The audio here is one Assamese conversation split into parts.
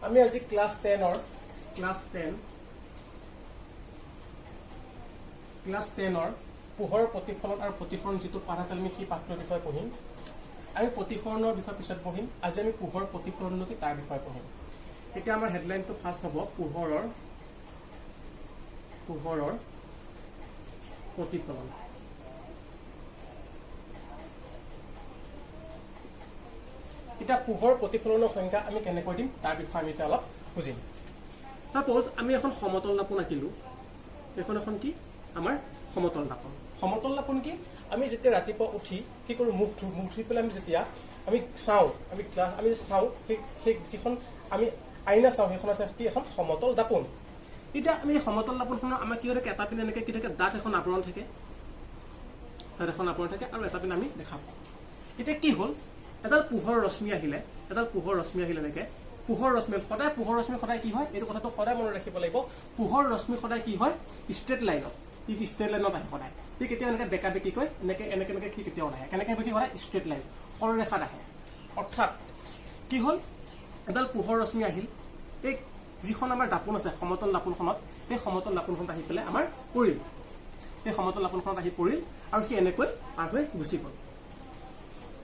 আমি আজি ক্লাছ 10 পোহৰৰ প্ৰতিফলন আৰু প্ৰতিফলন যিটো পাঠ আছিল আমি সেই পাঠটোৰ বিষয়ে পঢ়িম। আমি প্ৰতিফলনৰ বিষয়ে পিছত পঢ়িম। আজি আমি পোহৰৰ প্ৰতিফলন কি তাৰ বিষয়ে পঢ়িম। এতিয়া আমাৰ হেডলাইনটো ফাৰ্ষ্ট হ'ব পোহৰৰ প্ৰতিফলন। এতিয়া পোহৰৰ প্ৰতিফলনৰ সংজ্ঞা আমি কেনেকৈ দিম তাৰ বিষয়ে আমি এতিয়া অলপ বুজিম। সাপোজ আমি এখন সমতল দাপোন আঁকিলো। এখন কি আমাৰ সমতল দাপোন। সমতল দাপোন কি আমি যেতিয়া ৰাতিপুৱা উঠি কি কৰোঁ মুখ ধুই পেলাই আমি যেতিয়া আমি চাওঁ আমি চাওঁ সেই যিখন আমি আইনা চাওঁ সেইখন আছে কি এখন সমতল দাপোন। এতিয়া আমি সমতল দাপোনখনৰ আমাৰ কি হৈ থাকে এটা পিনে এনেকৈ কি থাকে ডাঠ এখন আৱৰণ থাকে আৰু এটা পিনে আমি দেখা পাওঁ। এতিয়া কি হ'ল এডাল পোহৰ ৰশ্মি আহিলে এনেকে পোহৰ ৰশ্মি সদায় কি হয় এইটো কথাটো সদায় মনত ৰাখিব লাগিব। পোহৰ ৰশ্মি সদায় কি হয় ষ্ট্ৰেট লাইনত আহে সদায়। সি কেতিয়াও এনেকে বেকা বেকিকৈ এনেকে সি কেতিয়াও নাহে। কেনেকে কি সদায় ষ্ট্ৰেট লাইন সৰলৰেখাত আহে। অৰ্থাৎ কি হ'ল এডাল পোহৰ ৰশ্মি আহিল এই যিখন আমাৰ দাপোন আছে সমতল দাপোনখনত সেই সমতল দাপোনখনত আহি পেলাই আমাৰ পৰিল। সেই সমতল দাপোনখনত আহি পৰিল আৰু সি এনেকৈ পাৰ হৈ গুচি গ'ল।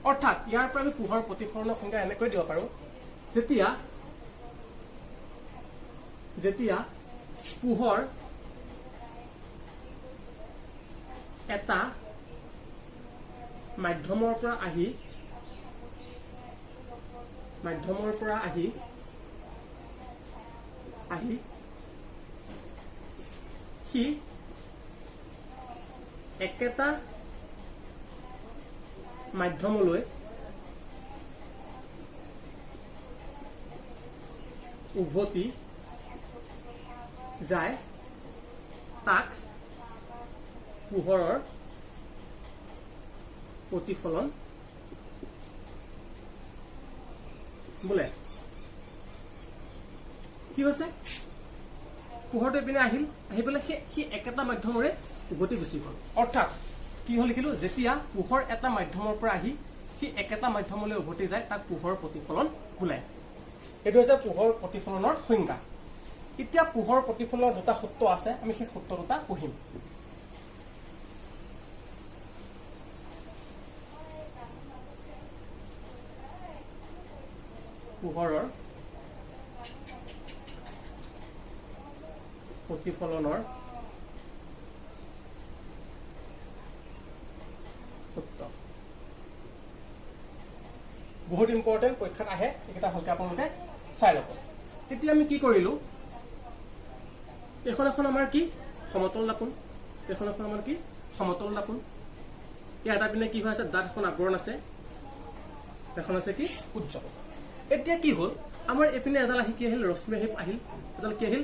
অৰ্থাৎ ইয়াৰ পৰা আমি পোহৰৰ প্ৰতিফলনৰ সংজ্ঞা এনেকৈ দিব পাৰোঁ যেতিয়া পোহৰ এটা মাধ্যমৰ পৰা আহি সি একেটা মাধ্যমলৈ উভতি যায় তাক পোহৰৰ প্ৰতিফলন বোলে। কি হৈছে পোহৰটো এইপিনে আহি পেলাই সি একেটা মাধ্যমৰে উভতি গুচি গ'ল। অৰ্থাৎ কি হ'ল লিখিলো যেতিয়া পোহৰ এটা মাধ্যমৰ পৰা আহি সি একেটা মাধ্যমলৈ উভতি যায় তাক পোহৰৰ প্ৰতিফলন বোলে। এইটো হৈছে পোহৰৰ প্ৰতিফলনৰ সংজ্ঞা। এতিয়া পোহৰৰ প্ৰতিফলনৰ দুটা সূত্ৰ আছে আমি সেই সূত্ৰ দুটা পঢ়িম। পোহৰৰ প্ৰতিফলনৰ সূত্ৰ বহুত ইম্পৰ্টেণ্ট পৰীক্ষাত আহে এইকেইটা ভালকে আপোনালোকে চাই ল'ব। এতিয়া আমি কি কৰিলো এখন আমাৰ কি সমতল দাপোন আমাৰ কি সমতল দাপোন। ইয়াৰ এটা পিনে কি হৈ আছে ডাঠ এখন আৱৰণ আছে এখন আছে কি উজ্জ্বল। এতিয়া কি হ'ল আমাৰ এইপিনে এডাল আহি কি আহিল ৰশ্মি আহিল এডাল কি আহিল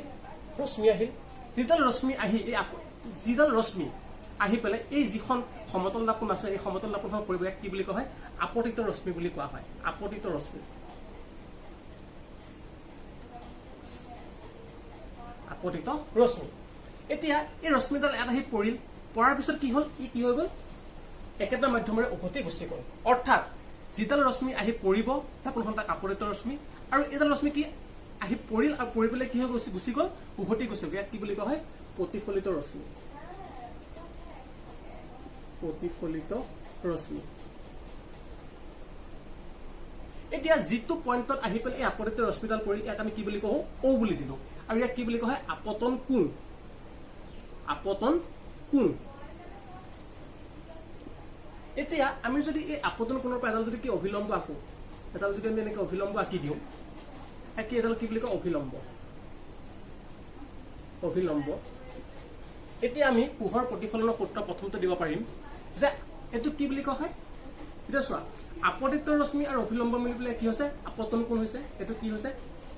ৰশ্মি আহিল। যিডাল ৰশ্মি আহি পেলাই এই যিখন সমতল দাপোন আছে এই সমতল দাপোনখনৰ পৰিৱেশ কি বুলি কোৱা হয় আপতিত ৰশ্মি বুলি কোৱা হয়। আপতিত ৰশ্মি। এতিয়া এই ৰশ্মিডাল ইয়াত আহি পৰাৰ পিছত কি হ'ল কি হৈ গ'ল একেটা মাধ্যমেৰে উভতি গুচি গ'ল। অৰ্থাৎ যিডাল ৰশ্মি আহি পৰিব দাপোনখন তাক আপতিত ৰশ্মি আৰু এইডাল ৰশ্মি কি আহি পৰিল আৰু পৰি পেলাই কি হৈ গুচি গ'ল উভতি গুচি গ'ল। ইয়াক কি বুলি কোৱা হয় প্ৰতিফলিত ৰশ্মি। এতিয়া যিটো পইণ্টত আহি পেলাই এই আপতিত ৰশ্মিডাল পৰিল ইয়াক আমি কি বুলি কওঁ O বুলি দিলো আৰু ইয়াক কি বুলি কোৱা হয় আপতন কোণ। এতিয়া আমি যদি এই আপতন কোণৰ পৰা এডাল যদি কি অভিলম্ব আঁকো এডাল যদি আমি এনেকে অভিলম্ব আঁকি দিওঁ এডাল কি বুলি কয় অভিলম্ব। এতিয়া আমি পোহৰ প্ৰতিফলনৰ সূত্ৰ প্ৰথমতে দিব পাৰিম যে এইটো কি বুলি কোৱা হয়। এতিয়া চোৱা আপতিত ৰশ্মি আৰু অভিলম্ব মিলি পেলাই কি হৈছে আপতন কোণ হৈছে। এইটো কি হৈছে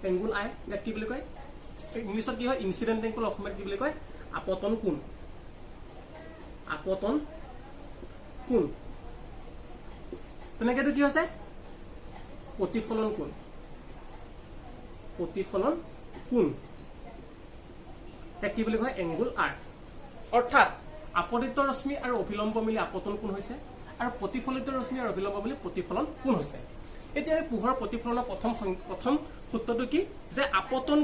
এংগুল আই। ইয়াক কি বুলি কয় ইংলিছত কি হয় ইনচিডেণ্ট এংগুল অসমীয়াত কি বুলি কয় আপতন কোণ। তেনেকে এইটো কি হৈছে প্ৰতিফলন কোণ। ইয়াক কি বুলি কয় এংগুল আৰ। অৰ্থাৎ আপতিত ৰশ্মি আৰু অভিলম্ব মিলি আপতন কোণ হৈছে আৰু প্ৰতিফলিত ৰশ্মি আৰু অভিলম্ব মিলি প্ৰতিফলন কোণ হৈছে। এতিয়া আমি পোহৰ প্ৰতিফলনৰ প্ৰথম সূত্ৰটো কি যে আপতন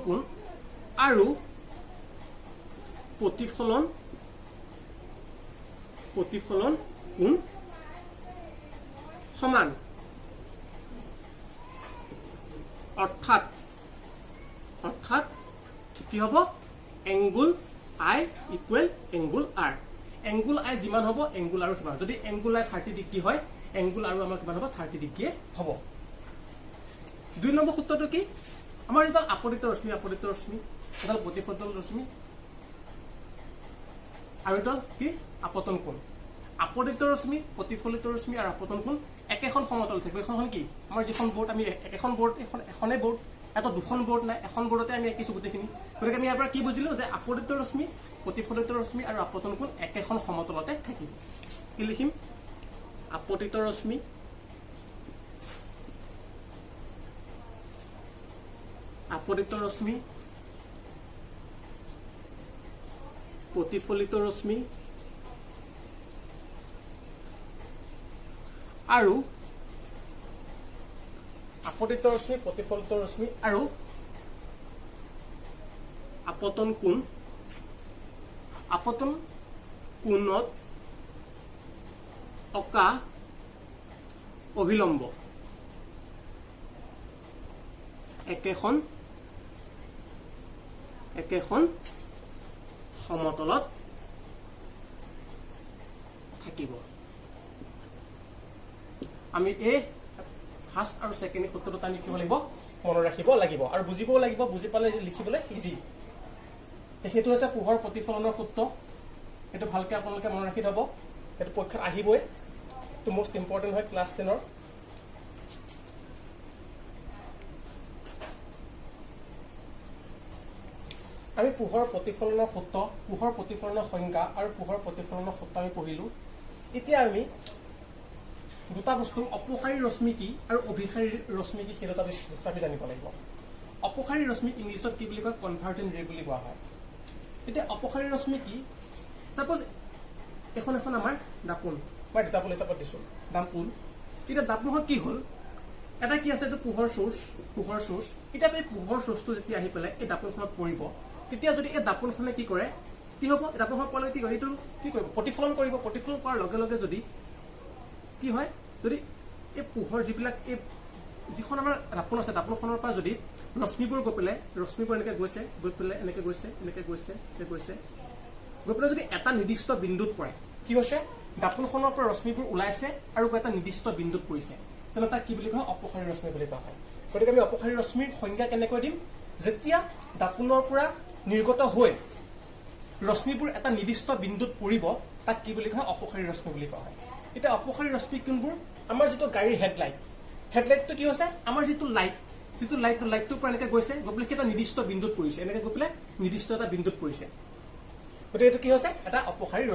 কোণ আৰু প্ৰতিফলন কোণ সমান অৰ্থাৎ কি হ'ব এংগুল আই ইকুৱেল এংগুল আৰ এংগুল আই যিমান হ'ব এংগুল আৰু সিমান যদি এংগুল আই 30 ডিগ্ৰী হয় এংগুল আৰু আমাৰ কিমান হ'ব 30 ডিগ্ৰী হ'ব 2 নম্বৰ সূত্ৰটো কি আমাৰ এডাল আপতিত ৰশ্মি এডাল প্ৰতিফলিত ৰশ্মি আৰু এডাল কি আপতন কোণ আপতিত ৰশ্মি প্ৰতিফলিত ৰশ্মি আৰু আপতন কোণ একেখন সমতল থাকিব এখন কি আমাৰ যিখন বোৰ্ড আমি এখন বোৰ্ড এখনে বোৰ্ড এটা দুখন বোৰ্ড নাই এখন বোৰ্ডতে আমি আঁকিছো গোটেইখিনি গতিকে আমি ইয়াৰ পৰা কি বুজিলো যে আপতিত ৰশ্মি প্ৰতিফলিত ৰশ্মি আৰু আপতন কোণ একেখন সমতলতে থাকিব কি লিখিম আপতিত ৰশ্মি প্ৰতিফলিত ৰশ্মি আৰু আপতিত ৰশ্মি প্ৰতিফলিত ৰশ্মি আৰু আপতন কোণত অঁকা অভিলম্ব একেখন সমতলত থাকিব আমি এই ফাৰ্ষ্ট আৰু ছেকেণ্ড সূত্ৰটো আমি লিখিব লাগিব মনত ৰাখিব লাগিব আৰু বুজিবও লাগিব বুজি পালে লিখিবলৈ ইজি সেইটো হৈছে পোহৰ প্ৰতিফলনৰ সূত্ৰ এইটো ভালকে আপোনালোকে মনত ৰাখি থব এইটো পৰীক্ষাত আহিবই এইটো মোষ্ট ইম্পৰ্টেণ্ট হয় ক্লাছ 10ৰ আমি পোহৰ প্ৰতিফলনৰ সূত্ৰ পোহৰ প্ৰতিফলনৰ সংজ্ঞা আৰু পোহৰ প্ৰতিফলনৰ সূত্ৰ আমি পঢ়িলো এতিয়া আমি দুটা বস্তু অপকাৰী ৰশ্মি কি আৰু অভিকাৰী ৰশ্মি কি সেই দুটা বিষয়ে আমি জানিব লাগিব অপকাৰী ৰশ্মি ইংলিছত কি বুলি কয় কনভাৰ্জেন্ট ৰে বুলি কোৱা হয় এতিয়া অপকাৰী ৰশ্মি কি সাপোজ এখন আমাৰ দাপোন মই এক্সাম্পল হিচাপত দিছো দাপোন এতিয়া দাপোনত কি হ'ল এটা কি আছে এইটো পোহৰ সোৰ্স এতিয়া এই পোহৰ সোৰ্সটো যেতিয়া আহি পেলাই এই দাপোনখনত পৰিব তেতিয়া যদি এই দাপোনখনে কি কৰে কি হ'ব দাপোনখন পৰলে কি কৰে এইটো কি কৰিব প্ৰতিফলন কৰাৰ লগে লগে যদি কি হয় যদি এই পোহৰ যিবিলাক এই যিখন আমাৰ দাপোন আছে দাপোনখনৰ পৰা যদি ৰশ্মিবোৰ গৈ পেলাই এনেকৈ গৈছে এনেকৈ গৈছে গৈ পেলাই যদি এটা নিৰ্দিষ্ট বিন্দুত পৰে কি হৈছে দাপোনখনৰ পৰা ৰশ্মিবোৰ ওলাইছে আৰু এটা নিৰ্দিষ্ট বিন্দুত পৰিছে তেনে তাক কি বুলি কয় অপকাৰী ৰশ্মি বুলি কোৱা হয় গতিকে আমি অপকাৰী ৰশ্মিৰ সংজ্ঞা কেনেকৈ দিম যেতিয়া দাপোনৰ পৰা নিৰ্গত হৈ ৰশ্মিবোৰ এটা নিৰ্দিষ্ট বিন্দুত পৰিব তাক কি বুলি কয় অপকাৰী ৰশ্মি বুলি কোৱা হয় এটা অপকাৰী ৰশ্মি কোনবোৰ আমাৰ যেটো গাড়ীৰ হেডলাইটটো কি হৈছে আমাৰ যেটো লাইটটোৰ পৰা এনেকৈ গৈছে গৈ পেলাই এটা নিৰ্দিষ্ট বিন্দুত পৰিছে এনেকৈ গৈ পেলাই নিৰ্দিষ্ট এটা বিন্দুত পৰিছে গতিকে এইটো কি হৈছে এটা অপকাৰী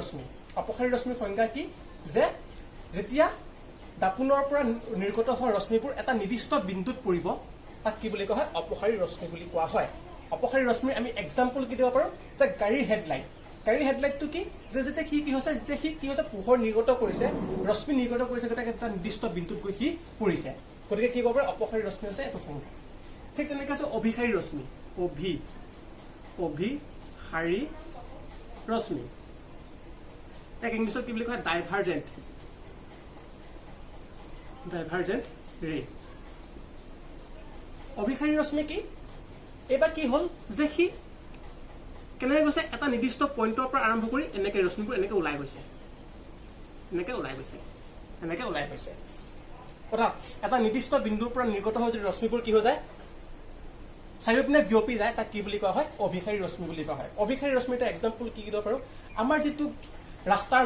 ৰশ্মিৰ সংজ্ঞা কি যে যেতিয়া দাপোনৰ পৰা নিৰ্গত হোৱা ৰশ্মিবোৰ এটা নিৰ্দিষ্ট বিন্দুত পৰিব তাক কি বুলি কোৱা হয় অপকাৰী ৰশ্মি বুলি কোৱা হয় অপকাৰী ৰশ্মিৰ আমি এক্সাম্পল কি দিব পাৰো যে গাড়ীৰ হেডলাইটটো কি যে যেতিয়া কি হৈছে পোহৰ নিৰ্গত কৰিছে ৰশ্মি নিৰ্গত কৰিছে এটা নিৰ্দিষ্ট বিন্দুত গৈ সি পৰিছে গতিকে কি ক'ব পাৰে অপকাৰী ৰশ্মি হৈছে এইটো সংজ্ঞা ঠিক তেনেকৈ আছে অভিকাৰী ৰশ্মি অভিকাৰী ৰশ্মি তাক ইংলিছত কি বুলি কয় ডাইভাৰজেন্ট ৰে অভিকাৰী ৰশ্মি কি এবাৰ কি হ'ল যে সি কেনেকৈ গৈছে এটা নিৰ্দিষ্ট পইণ্টৰ পৰা আৰম্ভ কৰি এনেকৈ ৰশ্মিবোৰ এনেকৈ ওলাই গৈছে অৰ্থাৎ এটা নিৰ্দিষ্ট বিন্দুৰ পৰা নিৰ্গত হৈ যদি ৰশ্মিবোৰ কি হৈ যায় চাৰিওপিনে বিয়পি যায় তাক কি বুলি কোৱা হয় অভিকাৰী ৰশ্মি বুলি কোৱা হয় অভিকাৰী ৰশ্মিৰ এটা এক্সাম্পল কি দিব পাৰো আমাৰ যিটো ৰাস্তাত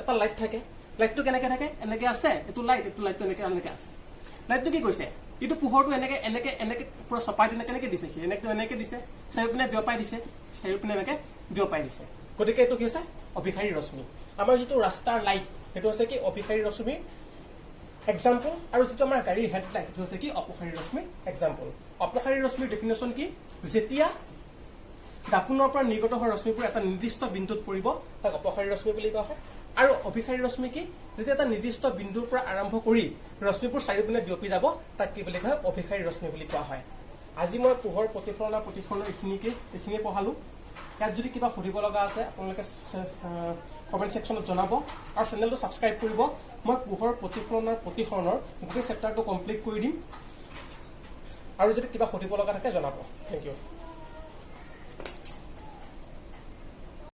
এটা লাইট থাকে লাইটটো কেনেকৈ থাকে এনেকৈ আছে এইটো লাইটটো এনেকৈ আছে লাইটটো কি কৈছে এইটো পোহৰটো এনেকৈ পুৰা চপাই দিনে কেনেকৈ দিছে সি এনেকৈ দিছে চাৰিওপিনে বিয়পাই দিছে গতিকে এইটো কি হৈছে অভিকাৰী ৰশ্মি আমাৰ যিটো ৰাস্তাৰ লাইট সেইটো হৈছে কি অভিকাৰী ৰশ্মিৰ এক্সাম্পল আৰু যিটো আমাৰ গাড়ীৰ হেডলাইট সেইটো হৈছে কি অপকাৰী ৰশ্মিৰ এক্সাম্পল অপকাৰী ৰশ্মিৰ ডেফিনেশ্যন কি যেতিয়া দাপোণৰ পৰা নিৰ্গত হোৱা ৰশ্মিবোৰ এটা নিৰ্দিষ্ট বিন্দুত পৰিব, তাক অপসাৰী ৰশ্মি বুলি কোৱা হয়। আৰু অভিসাৰী ৰশ্মি কি? যেতিয়া এটা নিৰ্দিষ্ট বিন্দুৰ পৰা আৰম্ভ কৰি ৰশ্মিবোৰ চাৰিওপিনে বিয়পি যাব, তাক কি বুলি কয়? অভিসাৰী ৰশ্মি বুলি কোৱা হয়। আজি মই পোহৰ প্ৰতিফলন আৰু প্ৰতিসৰণৰ এইখিনিয়ে পঢ়ালো। ইয়াত যদি কিবা সুধিব লগা আছে আপোনালোকে কমেণ্ট ছেকশ্যনত জনাব আৰু চেনেলটো ছাবস্ক্ৰাইব কৰিব। মই পোহৰ প্ৰতিফলন আৰু প্ৰতিসৰণৰ গোটেই চেপ্টাৰটো কমপ্লিট কৰি দিম আৰু যদি কিবা সুধিব লগা থাকে জনাব। Thank U.